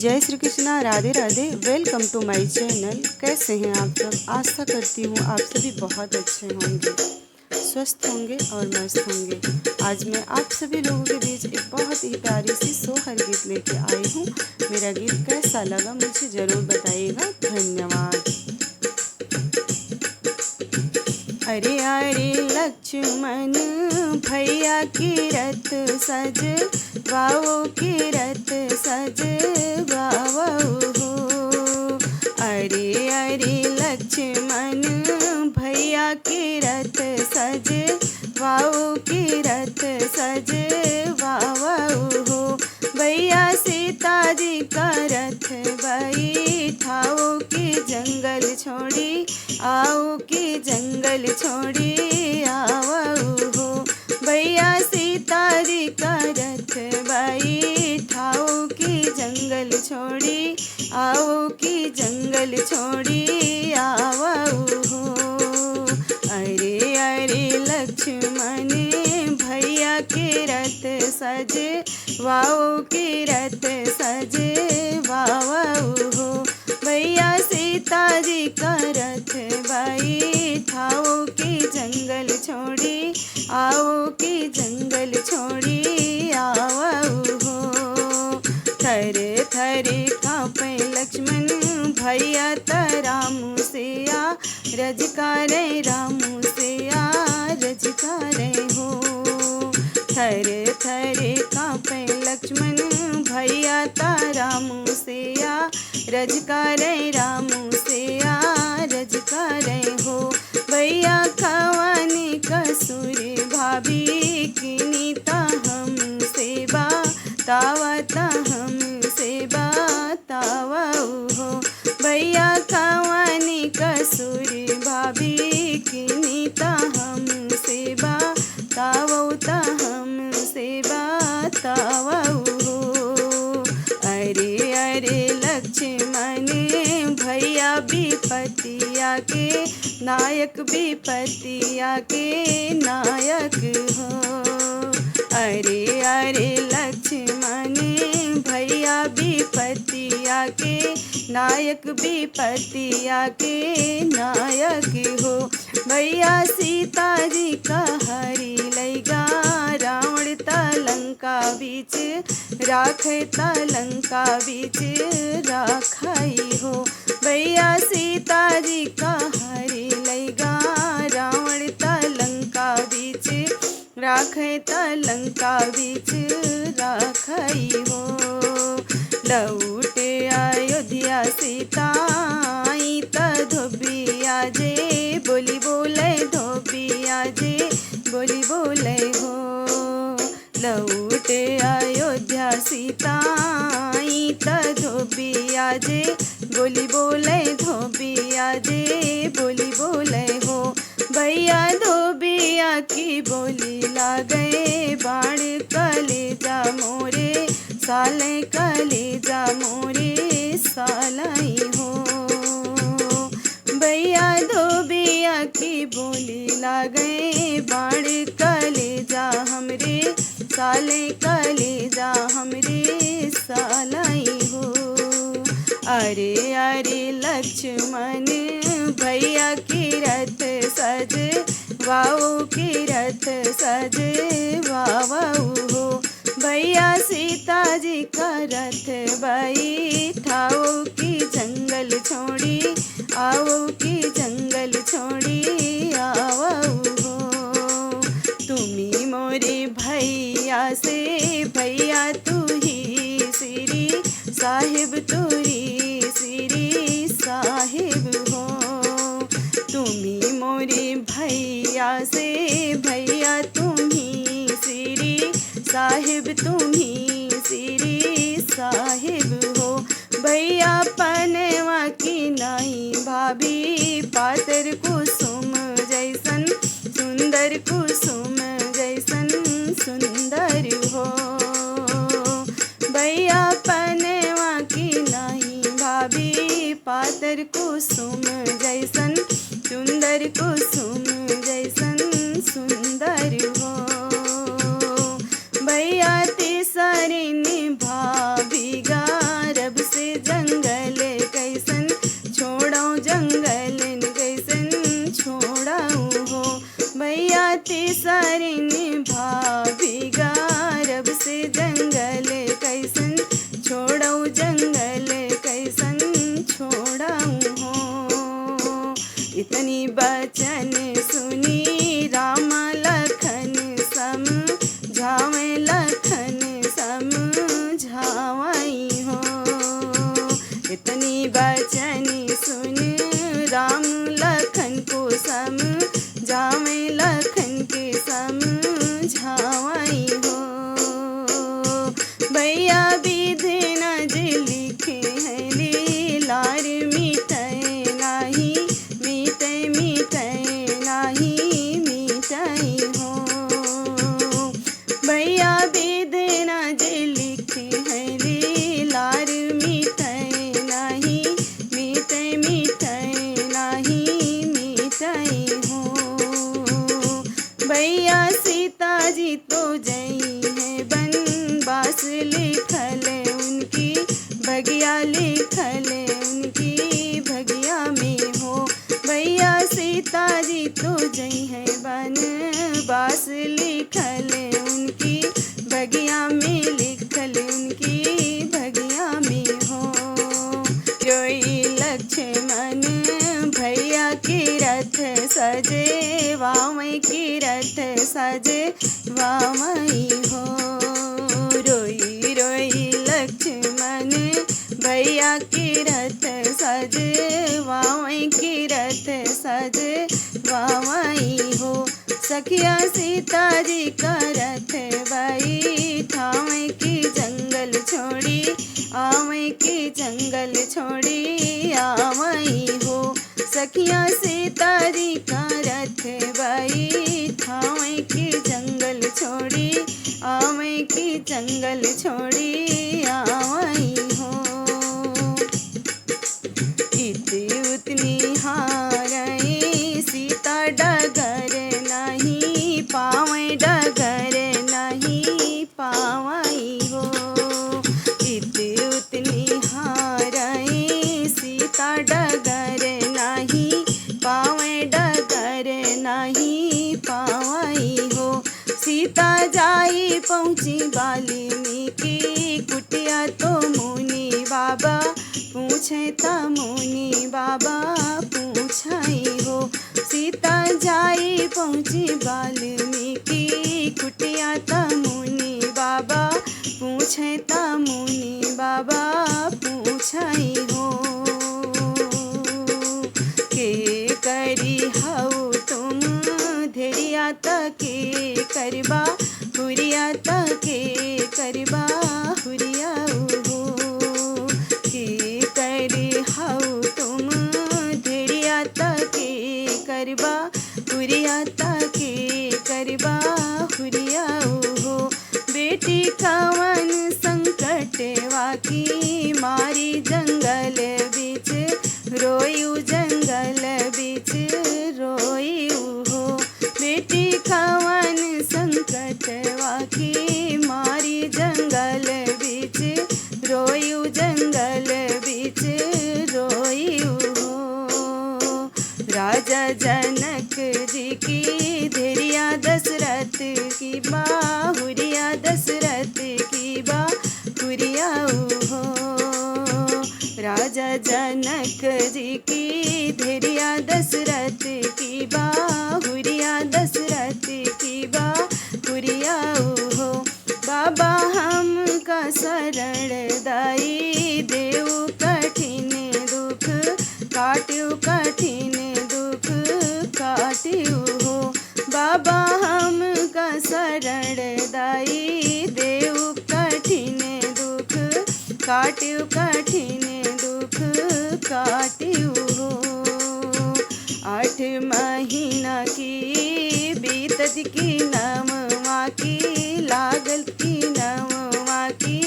जय Shri Krishna, Radhe Radhe. Welcome two माय channel. कैसे हैं आप सब? आशा करती हूँ आप सभी बहुत अच्छे होंगे, स्वस्थ होंगे और मस्त होंगे। आज मैं आप सभी लोगों के बीच एक बहुत ही प्यारी सी सोहर गीत लेके आई हूँ। मेरा गीत कैसा लगा मुझे ज़रूर बताइएगा। धन्यवाद। अरे अरे लक्ष्मण भैया की रथ सज वाओ की रथ सज वाओ हो। अरे अरे लक्ष्मण भैया की रथ सज वाओ की रथ सज वाओ हो। भैया सीता जी का रथ बैठाओ की जंगल छोड़ी आओ की जंगल छोड़ी आओ हो। भैया सीता जी का रथ बैठाओ की जंगल छोड़ी आओ की जंगल छोड़ी आओ हो। अरे अरे लक्ष्मण भैया के रथ सज वाओ की रथ सज वाओ हो। भैया सीता जी का रथ बैठाओ की जंगल छोड़ी आओ की जंगल छोड़ी आओ हो। थरे थरे कांपे लक्ष्मण भैया रामू से आ रजकारे रामू से आ रजकारे हो। थरे थरे कांपे लक्ष्मण भैया रामू से आ रजकारे रामू से आ रजकारे हो। भैया खवानी कसूर भाभी की नीता हम सेवा तावता हम सेवा तावा हो। भैया खवानी कसूर भाभी की नीता हम सेवा तावता हम सेवा तावा हो। अरे अरे लक्ष्मण भैया विपतिया के नायक विपतिया के नायक हो। अरे अरे लक्ष्मण भैया विपतिया के नायक विपतिया के नायक हो। भैया सीता जी का हरि लैगा रावण लंका बीच राखे लंका बीच राखाई हो। भैया सीता जी का हरि लैगा रावण लंका बीच राखे लंका बीच राखाई हो। लौटे अयोध्या सीता आई धोबिया जे बोली बोले धोबिया जे बोली बोले हो। लौटे अयोध्या सीता आई धोबिया जे बोली बोले धोबिया जे बोली बोले हो। भैया धोबिया की बोली लागे बाण कलेजा मोरे साले कलेजा मोरे सालाई हो। भैया धोबिया की बोली लागे बाण कलेजा हमरे साले कलेजा हमरे सालाई हो। अरे अरे लक्ष्मण भैया की रथ सज वाओ की रथ सज वाओ हो। भैया सीता जी का रथ बैठाओ की जंगल छोड़ी आओ की जंगल छोड़ी आओ हो। तुम्ही मोरे भैया से भैया तू ही श्री साहिब तुरी श्री साहिब हो। तुम्ही मोरे भैया से भैया तुम्ही श्री साहिब तुम्ही श्री साहिब हो। भैया पनवा की नहीं भाभी पातर कुसुम जैसन सुंदर कुसुम जैसन सुंदर हो। भैया पनवा की नहीं भाभी पातर कुसुम जैसन सुंदर कुसुम जैसन सुंदर हो। भैया तीसरे भाभी गारब से जंगल कैसन छोड़ो जंगल कैसन छोड़ाऊ हो। भैया तीसरिन भाभी गारब से जंगल कैसन छोड़ो जंगल कैसन छोड़ाऊ हो। इतनी बचन सुनी राम लखन समझावे लखन समझावई हो। इतनी बचन सुन राम लखन को समझावे लखन के समझावई हो। भैया विधि न जे लिखे हैं लीलार मिटाए नाही मिटाए मिटाए नाही मिटाई हो। भैया विधि न जे लिखे हैं लीलार मिटाए नाही मिटाए मिटाए नाही मिटाई हो। भैया सीता जी तो जई है बनवास लिखल उनकी भगिया लिखल उनकी भगिया में हो। भैया सीता जी तो जई है बनवास लिखल उनकी भगिया में लिखल उनकी भगिया में हो। रोई लक्ष्मण भैया की रथ सजे वामई की रथ सजे वामई हो। रोई रोई लक्ष्मण भैया की रथ सजे वामई की रथ सजे वामई हो। सखिया सीता जी का रथ बाई ठावे की जंगल छोड़ी आवई की जंगल छोड़ी आवई हो। सखिया सीता जी का रथ बाई ठावे की जंगल छोड़ी आवई की जंगल छोड़ी आवई हो। इतनी उतनी हारई सीता डगर नहीं पावे डगर नहीं पावई हो। इतनी उतनी हारई सीता डगर नहीं पावे डगर नहीं पावई हो। सीता जाई पहुँची वाल्मीकि कुटिया तो मुनि बाबा पूछे ता मुनि बाबा पूछाई हो। सीता जाई पहुँची वाल्मीकि कुटिया ता मुनि बाबा पूछे ता मुनि बाबा पूछाई हो। के करी हऊ तुम धेरिया के करबा हुरिया के करबा हुरिया हो। के करी हऊ तुम धेरिया के करबा हुरिया के करबा हुरिया हो। बेटी कवन संकट वाकी मारी जंगल बीच रोयू जंगल बीच रोयू हो। बेटी कवन संकट वाकी मारी जंगल बीच रोयू जंगल बीच रोयू हो। राजा जनक जी की धेरिया दशरथ की बाहुरिया दशरथ की बाहुरिया हो। राजा जनक जी की धेरिया दशरथ की बाहुरिया दशरथ की बाहुरिया हो। बाबा हमका शरण दाई देव कठिन दुख काट्यू कठिन दुख काट्यू हो। बाबा हमका शरण दाई देव कठिन दुख काट्यू कठिन दुख काट्यू हो। 8 महीना की बीतत की नवमा की लागल की नवमा की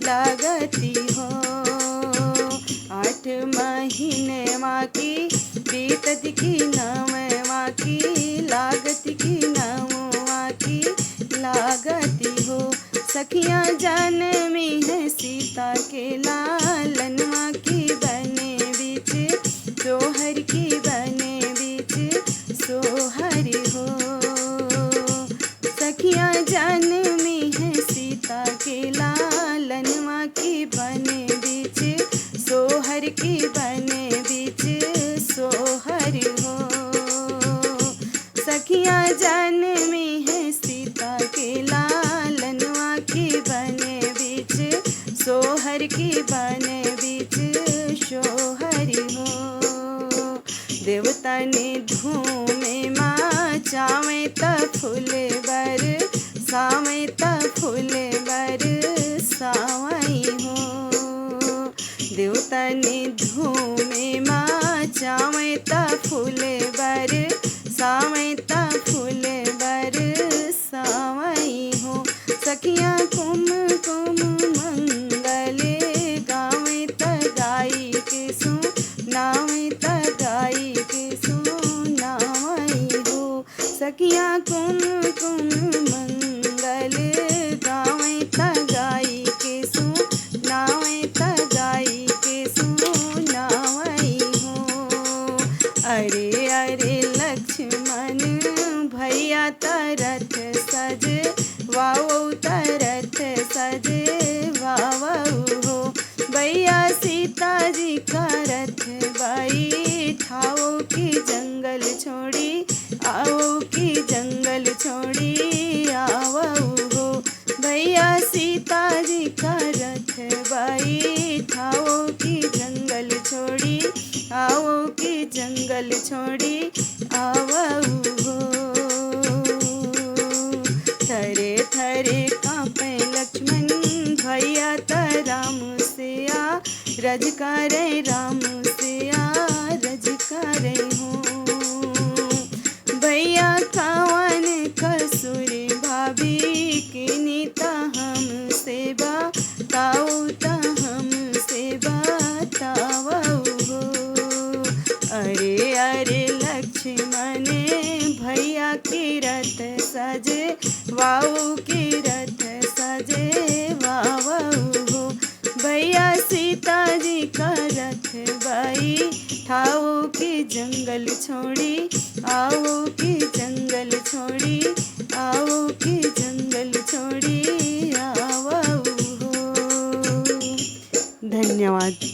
लागती हो। 8 महीने माँ की बीतत की नवमा की लागत की नवमा की लागती हो। सखियाँ जन्मी है सीता के लालनवा सोहर की बने बीच सोहर हो। सखियाँ जन्मी है सीता के लालनवा की बने बीच सोहर की बने बीच सोहर हो। देवता ने धूमे माँ चावे त फूल बर सावे त फूल बर सावई हो। देवता ने धूमे माँ चावे त फूल बर सावे त फूल बर सावई हो। सखियाँ कुम कुम मंगले गावे त गाई के सो नावे त गाई के सो नावई हो। सखियाँ कुम कुम मंगल गावे त गाई के सो नावे त गाई के सो नावई हो। अरे अरे लक्ष्मण भैया तरथ सज वाओ तरथ सज वाओ हो। भैया सीता जी का रथ बाई ठाओ की जंगल छोड़ी आओ की जंगल छोड़ी आओ हो। भैया सीता जी का रथ बाई ठाओ की जंगल छोड़ी आओ की जंगल छोड़ी आओ हो। थरे थरे कांपे लक्ष्मण भैया त राम से आ रज करे राम से आ रज करे हो। भैया कावन कसुर भाभी की नीता हम सेवा ताऊ ता हम सेवा ताऊ हो। अरे अरे लक्ष्मण भैया की रथ सजे वाऊ की रथ सजे वाऊ हो। भैया सीता जी का रथ बाई ठाओ की जंगल छोड़ी आओ की जंगल छोड़ी आओ की जंगल छोड़ी आओ हो। धन्यवाद।